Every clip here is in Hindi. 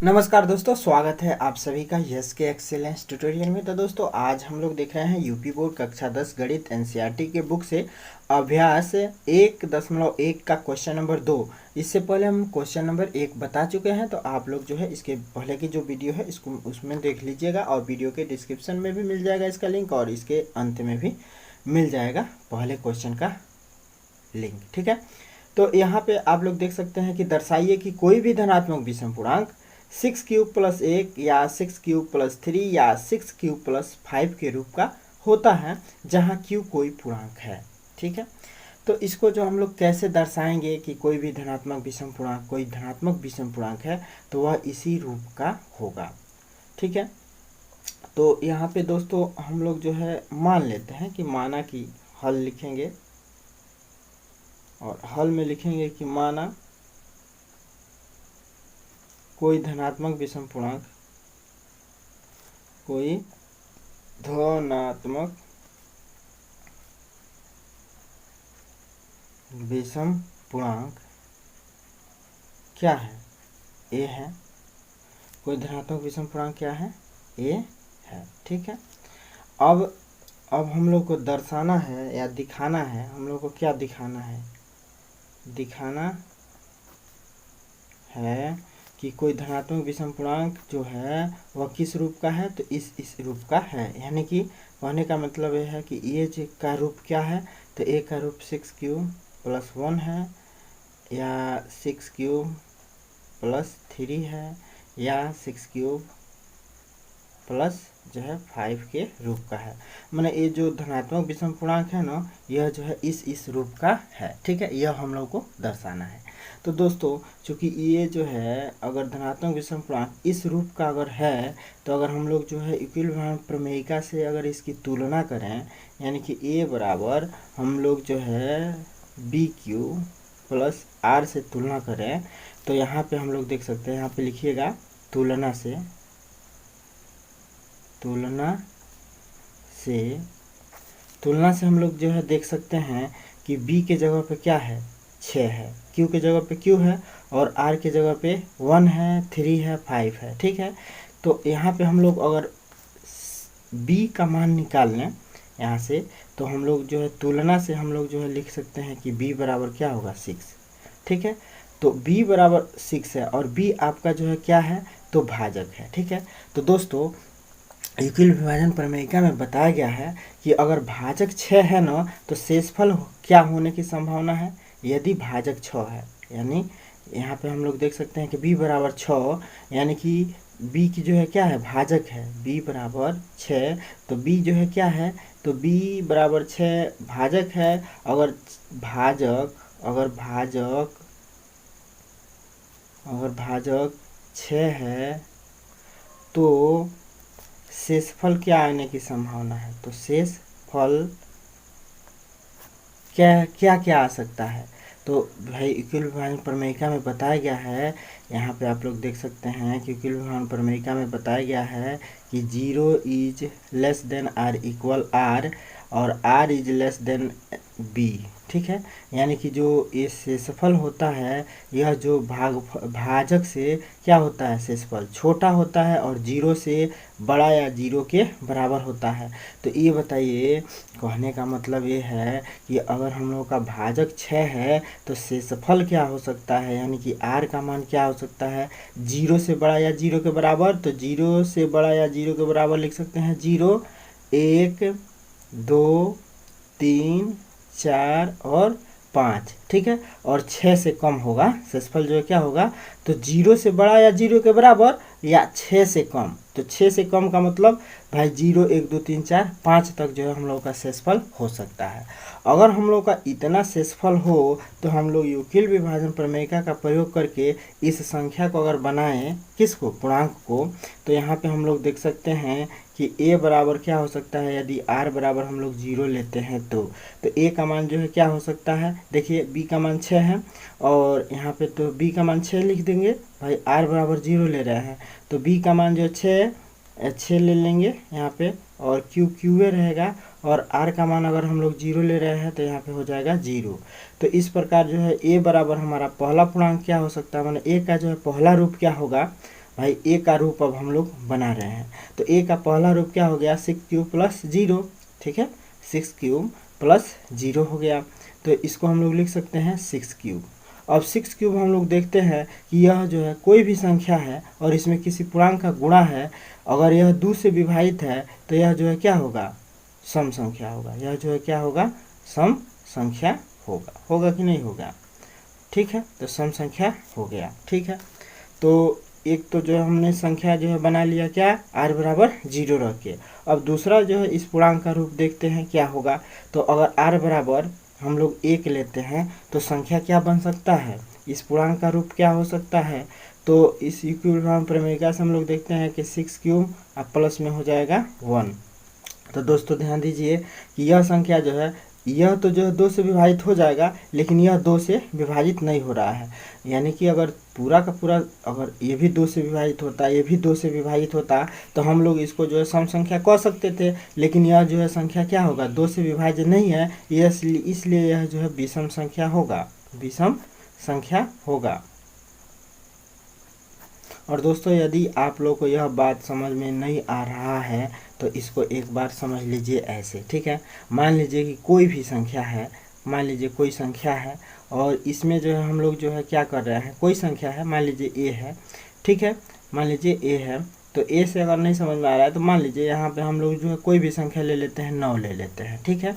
नमस्कार दोस्तों, स्वागत है आप सभी का यस के एक्सेलेंस ट्यूटोरियल में। तो दोस्तों आज हम लोग देख रहे हैं यूपी बोर्ड कक्षा 10 गणित एनसीईआरटी के बुक से अभ्यास 1.1 का क्वेश्चन नंबर 2। इससे पहले हम क्वेश्चन नंबर 1 बता चुके हैं, तो आप लोग जो है इसके पहले की जो वीडियो है इसको उसमें देख लीजिएगा और वीडियो के डिस्क्रिप्शन में भी मिल जाएगा इसका लिंक और इसके अंत में भी मिल जाएगा पहले क्वेश्चन का लिंक। ठीक है, तो यहाँ पे आप लोग देख सकते हैं कि दर्शाइए कि कोई भी धनात्मक विषम पूर्णांक 6³ + 1 या 6³ + 3 या 6³ + 5 के रूप का होता है जहाँ q कोई पूर्णांक है। ठीक है, तो इसको जो हम लोग कैसे दर्शाएंगे कि कोई भी धनात्मक विषम पूर्णांक कोई धनात्मक विषम पूर्णांक है तो वह इसी रूप का होगा। ठीक है, तो यहाँ पे दोस्तों हम लोग जो है मान लेते हैं कि माना कि हल लिखेंगे और हल में लिखेंगे कि माना कोई धनात्मक विषम पूर्णांक कोई धनात्मक विषम पूर्णांक क्या है? ए है। कोई धनात्मक विषम पूर्णांक क्या है? ए है। ठीक है, अब हम लोग को दर्शाना है या दिखाना है। हम लोग को क्या दिखाना है? दिखाना है कि कोई धनात्मक विषम पूर्णांक जो है वह किस रूप का है, तो इस रूप का है। यानी कि कहने का मतलब यह है कि ये जो का रूप क्या है, तो ए का रूप 6³ + 1 है या 6³ + 3 है या 6³ + जो है 5 के रूप का है। माने ये जो धनात्मक विषम पूर्णांक है ना, यह जो है इस रूप का है। ठीक है, यह हम लोग को दर्शाना है। तो दोस्तों चूंकि ये जो है अगर धनात्मक विषम पूर्णांक इस रूप का अगर है, तो अगर हम लोग जो है इक्विलिब्रियम प्रमेयिका से अगर इसकी तुलना करें, यानी कि ए बराबर हम लोग जो है BQ + R से तुलना करें, तो यहाँ पे हम लोग देख सकते हैं, यहाँ पे लिखिएगा तुलना से हम लोग जो है देख सकते हैं कि B के जगह पे क्या है? 6 है, Q के जगह पे Q है और R के जगह पे 1 है, 3 है, 5 है। ठीक है, तो यहाँ पे हम लोग अगर B का मान निकाल लें यहाँ से, तो हम लोग जो है तुलना से हम लोग जो है लिख सकते हैं कि B बराबर क्या होगा? 6। ठीक है, तो B बराबर 6 है और B आपका जो है क्या है? तो भाजक है। ठीक है, तो दोस्तों युक्ल विभाजन प्रमेयिका में बताया गया है कि अगर भाजक 6 है ना, तो शेषफल क्या होने की संभावना है? यदि भाजक 6 है, यानी यहाँ पे हम लोग देख सकते हैं कि b बराबर 6, यानी कि b की जो है क्या है? भाजक है। b बराबर 6, तो b जो है क्या है? तो b बराबर 6 भाजक है। अगर भाजक 6 है तो शेषफल क्या आने की संभावना है? तो शेषफल क्या आ सकता है? तो भाई इक्विल विभाजन प्रमेयिका में बताया गया है, यहाँ पे आप लोग देख सकते हैं कि इक्विल विभाजन प्रमेयिका में बताया गया है कि 0 is less than or equal r और r is less than b. ठीक है, यानी कि जो ये शेषफल होता है, यह जो भाजक से क्या होता है? शेषफल छोटा होता है और 0 से बड़ा या 0 के बराबर होता है। तो ये बताइए, कहने का मतलब ये है कि अगर हम लोग का भाजक 6 है तो शेषफल क्या हो सकता है? यानी कि r का मान क्या हो सकता है? 0 से बड़ा या 0 के बराबर। तो 0 से बड़ा या 0 के बराबर लिख सकते हैं 0, 1, 2, 3, 4 और 5। ठीक है, और 6 से कम होगा शेषफल जो है क्या होगा? तो 0 से बड़ा या 0 के बराबर या 6 से कम। तो 6 से कम का मतलब भाई 0, 1, 2, 3, 4, 5 तक जो है हम लोग का शेषफल हो सकता है। अगर हम लोग का इतना शेषफल हो तो हम लोग यूक्लिड विभाजन प्रमेयिका का प्रयोग करके इस संख्या को अगर बनाएं, किसको? पूर्णांक को, तो यहाँ पे हम लोग देख सकते हैं कि a बराबर क्या हो सकता है? यदि r बराबर हम लोग 0 लेते हैं तो a का मान जो है क्या हो सकता है? देखिए b का मान 6 है और यहाँ पे तो b का मान 6 लिख देंगे। भाई r बराबर 0 ले रहे हैं तो b का मान जो 6 ले लेंगे यहाँ पे, और क्यू रहेगा और r का मान अगर हम लोग 0 ले रहे हैं तो यहाँ पे हो जाएगा 0। तो इस प्रकार जो है a बराबर हमारा पहला पूर्णांक क्या हो सकता है? माने a का जो है पहला रूप क्या होगा? भाई ए का रूप अब हम लोग बना रहे हैं। तो ए का पहला रूप क्या हो गया, 6³ + 0, ठीक है, 6³ + 0 हो गया। तो इसको हम लोग लिख सकते हैं 6³। अब 6³ हम लोग देखते हैं कि यह जो है कोई भी संख्या है और इसमें किसी पूर्णांक का गुणा है, अगर यह 2 से विभाजित है तो यह जो है क्या होगा, सम संख्या होगा। यह जो है क्या होगा, सम संख्या होगा। होगा कि नहीं होगा, ठीक है। तो सम संख्या हो गया, ठीक है। तो एक तो जो है हमने संख्या जो है बना लिया क्या, r बराबर 0 रख के। अब दूसरा जो है इस पूर्णांक का रूप देखते हैं क्या होगा। तो अगर r बराबर हम लोग 1 लेते हैं तो संख्या क्या बन सकता है, इस पूर्णांक का रूप क्या हो सकता है। तो इस इक्विलिब्रियम प्रमेय से हम लोग देखते हैं कि 6³ अब प्लस में हो जाएगा 1। तो दोस्तों ध्यान दीजिए कि यह संख्या जो है, यह तो जो है 2 से विभाजित हो जाएगा, लेकिन यह 2 से विभाजित नहीं हो रहा है। यानी कि अगर पूरा का पूरा, अगर ये भी 2 से विभाजित होता, ये भी 2 से विभाजित होता, तो हम लोग इसको जो है सम संख्या कह सकते थे। लेकिन यह जो है संख्या क्या होगा, 2 से विभाजित नहीं है, इसलिए यह जो है विषम संख्या होगा, विषम संख्या होगा। और दोस्तों यदि आप लोग को यह बात समझ में नहीं आ रहा है तो इसको एक बार समझ लीजिए ऐसे, ठीक है। मान लीजिए कि कोई भी संख्या है, मान लीजिए कोई संख्या है और इसमें जो है हम लोग जो है क्या कर रहे हैं, कोई संख्या है, मान लीजिए ए है, ठीक है, मान लीजिए ए है। तो ए से अगर नहीं समझ में आ रहा है तो मान लीजिए यहाँ पे हम लोग जो है कोई भी संख्या ले लेते हैं, 9 ले लेते हैं, ठीक है।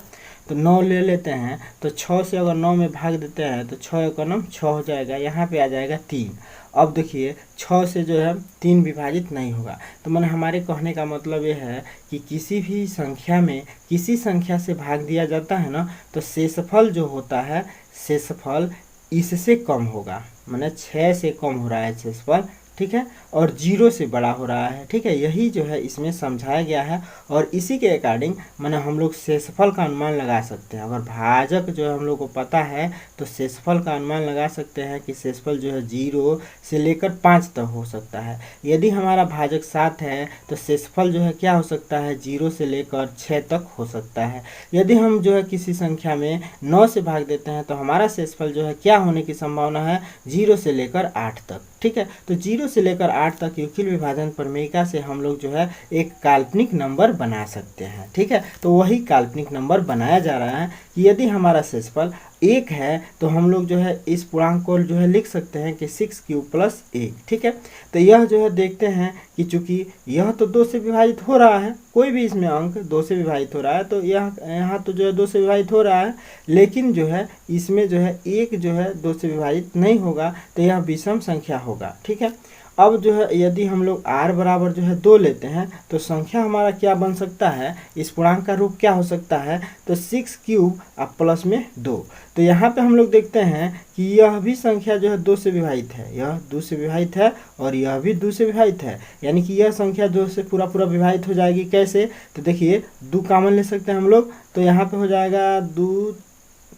तो 9 ले लेते हैं तो 6 से अगर 9 में भाग देते हैं तो 6 × 9 6 हो जाएगा, यहाँ पे आ जाएगा 3। अब देखिए 6 से जो है 3 विभाजित नहीं होगा। तो मैंने हमारे कहने का मतलब ये है कि किसी भी संख्या में किसी संख्या से भाग दिया जाता है ना, तो शेषफल जो होता है, शेषफल इससे कम होगा, माने 6 से कम हो रहा है शेषफल, ठीक है, और 0 से बड़ा हो रहा है, ठीक है। यही जो है इसमें समझाया गया है और इसी के अकॉर्डिंग माने हम लोग शेषफल का अनुमान लगा सकते हैं। अगर भाजक जो है हम लोग को पता है तो शेषफल का अनुमान लगा सकते हैं कि शेषफल जो है 0 से लेकर 5 तक हो सकता है। यदि हमारा भाजक 7 है तो शेषफल जो है क्या हो सकता है, 0 से लेकर 6 तक हो सकता है। यदि हम जो है किसी संख्या में 9 से भाग देते हैं तो हमारा शेषफल जो है क्या होने की संभावना है, 0 से लेकर 8 तक, ठीक है। तो 0 से लेकर 8 तक युक्ल विभाजन प्रमेयिका से हम लोग जो है एक काल्पनिक नंबर बना सकते हैं, ठीक है। तो वही काल्पनिक नंबर बनाया जा रहा है कि यदि हमारा शेषफल 1 है तो हम लोग जो है इस पूर्णांक को जो है लिख सकते हैं कि 6³ + 1, ठीक है। तो यह जो है देखते हैं कि चूंकि यह तो 2 से विभाजित हो रहा है, कोई भी इसमें अंक 2 से विभाजित हो रहा है, तो यह यहाँ तो जो है 2 से विभाजित हो रहा है, लेकिन जो है इसमें जो है 1 जो है 2 से विभाजित नहीं होगा, तो यह विषम संख्या होगा, ठीक है। अब जो है यदि हम लोग r बराबर जो है 2 लेते हैं तो संख्या हमारा क्या बन सकता है, इस पूर्णांक का रूप क्या हो सकता है, तो 6³ अब प्लस में 2। तो यहाँ पे हम लोग देखते हैं कि यह भी संख्या जो है 2 से विभाजित है, यह 2 से विभाजित है और यह भी 2 से विभाजित है, यानी कि यह संख्या 2 से पूरा विभाजित हो जाएगी। कैसे, तो देखिए 2 कॉमन ले सकते हैं हम लोग, तो यहाँ पे हो जाएगा 2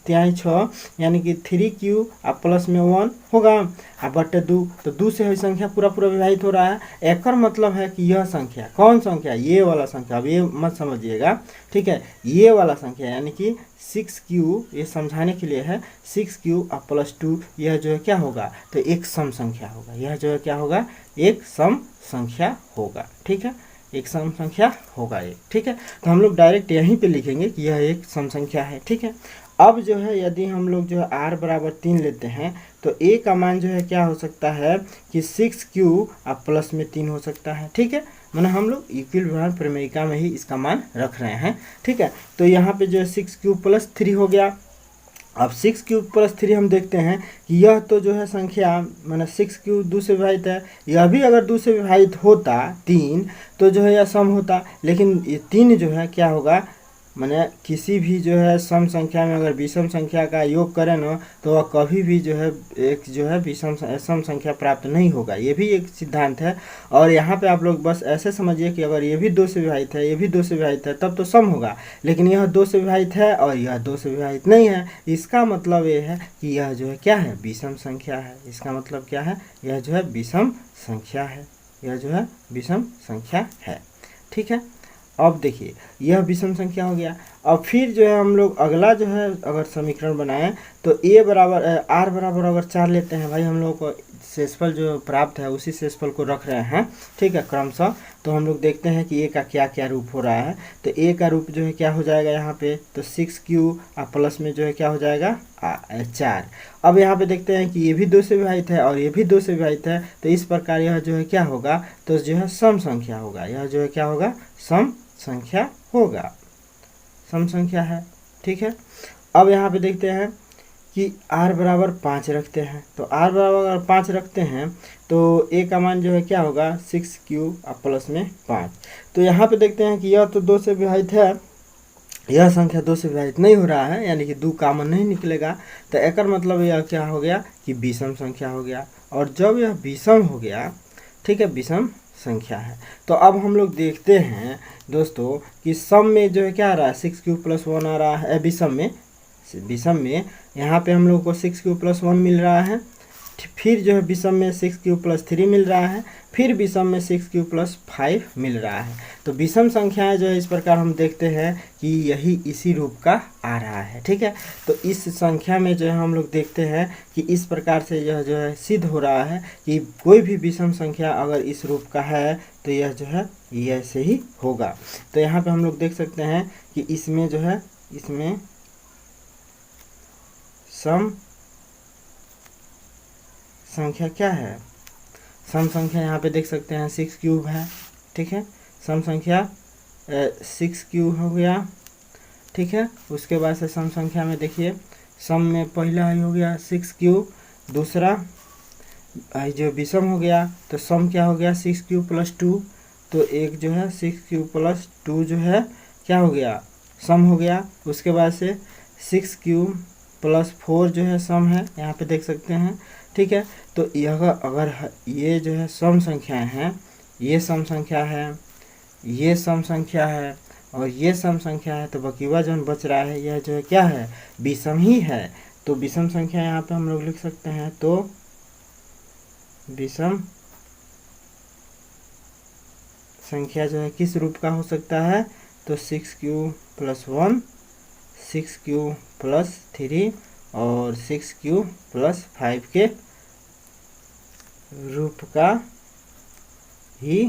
तिहाई 6, यानी कि 3³ अब प्लस में 1 होगा अब बटे 2। तो 2 से ही संख्या पूरा विभाजित हो रहा है। एक मतलब है कि यह संख्या, कौन संख्या, ये वाला संख्या, अब ये मत समझिएगा, ठीक है, ये वाला संख्या यानी कि 6³ ये समझाने के लिए है, 6³ अब +2 यह जो है क्या होगा, तो एक सम संख्या होगा। यह जो है क्या होगा, एक सम संख्या होगा, ठीक है, एक सम संख्या होगा ये, ठीक है। तो हम लोग डायरेक्ट यहीं पे लिखेंगे कि यह एक सम संख्या है, ठीक है। अब जो है यदि हम लोग जो है r बराबर 3 लेते हैं तो a का मान जो है क्या हो सकता है कि 6³ अब प्लस में 3 हो सकता है, ठीक है। मैंने हम लोग युक्ल विभाजन प्रमेयिका में ही इसका मान रख रहे हैं, ठीक है। तो यहाँ पे जो है 6³ + 3 हो गया। अब 6³ + 3 हम देखते हैं कि यह तो जो है संख्या मैंने 6³ 2 से विभाजित है, यह भी अगर 2 से विभाजित होता 3 तो जो है यह सम होता, लेकिन ये 3 जो है क्या होगा, मैंने किसी भी जो है सम संख्या में अगर विषम संख्या का योग करें ना तो वह कभी भी जो है एक जो है सम संख्या प्राप्त नहीं होगा। ये भी एक सिद्धांत है। और यहाँ पे आप लोग बस ऐसे समझिए कि अगर ये भी 2 से विभाजित है, ये भी 2 से विभाजित है, तब तो सम होगा, लेकिन यह 2 से विभाजित है और यह 2 से विभाजित नहीं है। इसका मतलब ये है कि यह जो है क्या है, विषम संख्या है। इसका मतलब क्या है, यह जो है विषम संख्या है, यह जो है विषम संख्या है, ठीक है। अब देखिए यह विषम संख्या हो गया। अब फिर जो है हम लोग अगला जो है अगर समीकरण बनाएं तो r बराबर अगर 4 लेते हैं, भाई हम लोग को शेषफल जो प्राप्त है उसी शेषफल को रख रहे हैं, ठीक है, क्रमशः। तो हम लोग देखते हैं कि ए का क्या क्या रूप हो रहा है। तो ए का रूप जो है क्या हो जाएगा यहाँ पे, तो 6q प्लस में जो है क्या हो जाएगा 4। अब यहाँ पे देखते हैं कि ये भी 2 से विभाजित है और ये भी 2 से विभाजित है, तो इस प्रकार यह जो है क्या होगा, तो जो है सम संख्या होगा, यह जो है क्या होगा, सम संख्या होगा, सम संख्या है, ठीक है। अब यहाँ पे देखते हैं कि r बराबर 5 रखते हैं, तो r बराबर अगर 5 रखते हैं तो a का मान जो है क्या होगा 6q प्लस में 5। तो यहाँ पे देखते हैं कि यह तो 2 से विभाजित है, यह संख्या 2 से विभाजित नहीं हो रहा है, यानी कि 2 कॉमन नहीं निकलेगा। तो एक मतलब यह क्या हो गया कि विषम संख्या हो गया। और जब यह विषम हो गया, ठीक है, विषम संख्या है, तो अब हम लोग देखते हैं दोस्तों कि सम में जो है क्या आ रहा है 6q प्लस 1 आ रहा है, विषम में यहाँ पे हम लोग को 6q प्लस 1 मिल रहा है, फिर जो है विषम में 6q प्लस 3 मिल रहा है, फिर विषम में 6q प्लस 5 मिल रहा है। तो विषम संख्याएं जो है इस प्रकार हम देखते हैं कि यही इसी रूप का आ रहा है, ठीक है। तो इस संख्या में जो है हम लोग देखते हैं कि इस प्रकार से यह जो है सिद्ध हो रहा है कि कोई भी विषम संख्या अगर इस रूप का है तो यह जो है ऐसे ही होगा। तो यहाँ पे हम लोग देख सकते हैं कि इसमें जो है, इसमें सम संख्या क्या है, सम संख्या यहाँ पे देख सकते हैं 6q है, ठीक है, सम संख्या 6q हो गया, ठीक है। उसके बाद से सम संख्या में देखिए, सम में पहला ही हो गया 6q, दूसरा जो विषम हो गया तो सम क्या हो गया 6q प्लस 2, तो एक जो है 6q प्लस 2 जो है क्या हो गया सम हो गया। उसके बाद से 6q प्लस 4 जो है सम है, यहाँ पे देख सकते हैं, ठीक है। तो यह अगर ये जो है सम संख्याएं हैं, ये सम संख्या है, ये सम संख्या है और ये सम संख्या है, तो बकीवा जो बच रहा है यह जो है क्या है विषम ही है। तो विषम संख्या यहाँ पे हम लोग लिख सकते हैं, तो विषम संख्या जो है किस रूप का हो सकता है, तो 6q प्लस 1, 6q प्लस 3 और 6q प्लस 5 के रूप का ही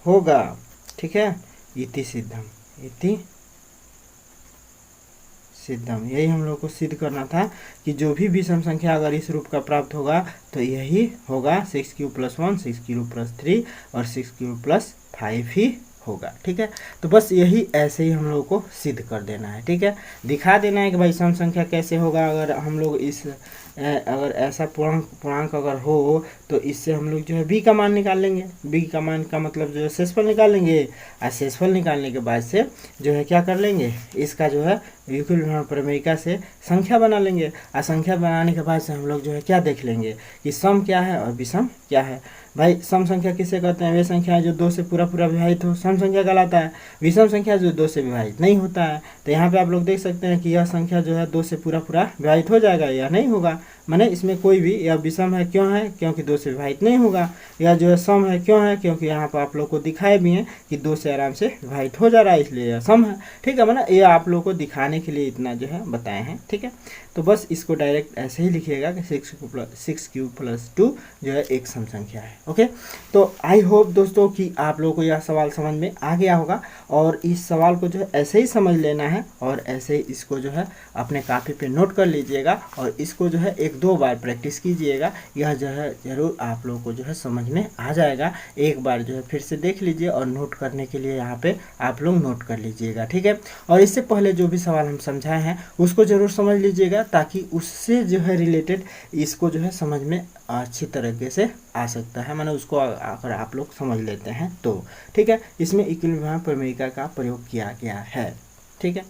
होगा, ठीक है। इति सिद्धम, इति सिद्धम, यही हम लोग को सिद्ध करना था कि जो भी विषम संख्या अगर इस रूप का प्राप्त होगा तो यही होगा 6q प्लस 1, 6q प्लस 3 और 6q प्लस 5 ही होगा, ठीक है। तो बस यही ऐसे ही हम लोग को सिद्ध कर देना है, ठीक है, दिखा देना है कि भाई सम संख्या कैसे होगा। अगर हम लोग इस अगर ऐसा पूर्णांक अगर हो तो इससे हम लोग जो है b का मान निकाल लेंगे, b का मान का मतलब जो है शेषफल निकाल लेंगे, और शेषफल निकालने के बाद से जो है क्या कर लेंगे, इसका जो है युगल विभाजन प्रमेयिका से संख्या बना लेंगे, और संख्या बनाने के बाद से हम लोग जो है क्या देख लेंगे कि सम क्या है और विषम क्या है। भाई सम संख्या किसे कहते हैं, वे संख्या जो 2 से पूरा विभाजित हो सम संख्या कहलाता है, विषम संख्या जो 2 से विभाजित नहीं होता है। तो यहाँ पे आप लोग देख सकते हैं कि यह संख्या जो है 2 से पूरा विभाजित हो जाएगा या नहीं होगा, माने इसमें कोई भी, यह विषम है क्यों है, क्योंकि 2 से विभाजित नहीं होगा, या जो है सम है क्यों है, क्योंकि यहाँ पर आप लोग को दिखाए भी हैं कि 2 से आराम से विभाजित हो जा रहा है, इसलिए यह सम है, ठीक है। माना ये आप लोग को दिखाने के लिए इतना जो है बताए हैं, ठीक है। तो बस इसको डायरेक्ट ऐसे ही लिखिएगा कि 6q प्लस 2 जो है एक सम संख्या है, ओके। तो आई होप दोस्तों कि आप लोगों को यह सवाल समझ में आ गया होगा, और इस सवाल को जो है ऐसे ही समझ लेना है और ऐसे ही इसको जो है अपने कापी पे नोट कर लीजिएगा और इसको जो है 1-2 बार प्रैक्टिस कीजिएगा, यह जो है ज़रूर आप लोगों को जो है समझ में आ जाएगा। एक बार जो है फिर से देख लीजिए और नोट करने के लिए यहाँ पे आप लोग नोट कर लीजिएगा, ठीक है। और इससे पहले जो भी सवाल हम समझाए हैं उसको ज़रूर समझ लीजिएगा, ताकि उससे जो है रिलेटेड इसको जो है समझ में अच्छी तरीके से आ सकता है, माने उसको अगर आप लोग समझ लेते हैं तो, ठीक है। इसमें युगल विभाजन प्रमेयिका का प्रयोग किया गया है, ठीक है।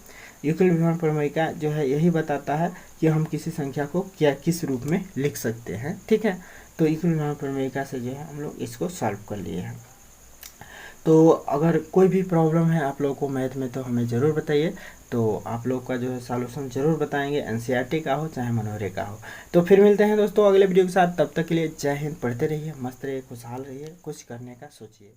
युगल विभाजन प्रमेयिका जो है यही बताता है कि हम किसी संख्या को क्या किस रूप में लिख सकते हैं, ठीक है। तो युगल विभाजन प्रमेयिका से जो है हम लोग इसको सॉल्व कर लिए हैं। तो अगर कोई भी प्रॉब्लम है आप लोगों को मैथ में तो हमें ज़रूर बताइए, तो आप लोग का जो है सॉल्यूशन ज़रूर बताएंगे, एनसीईआरटी का हो चाहे मनोरे का हो। तो फिर मिलते हैं दोस्तों अगले वीडियो के साथ, तब तक के लिए जय हिंद, पढ़ते रहिए, मस्त रहिए, खुशहाल रहिए, कुछ करने का सोचिए।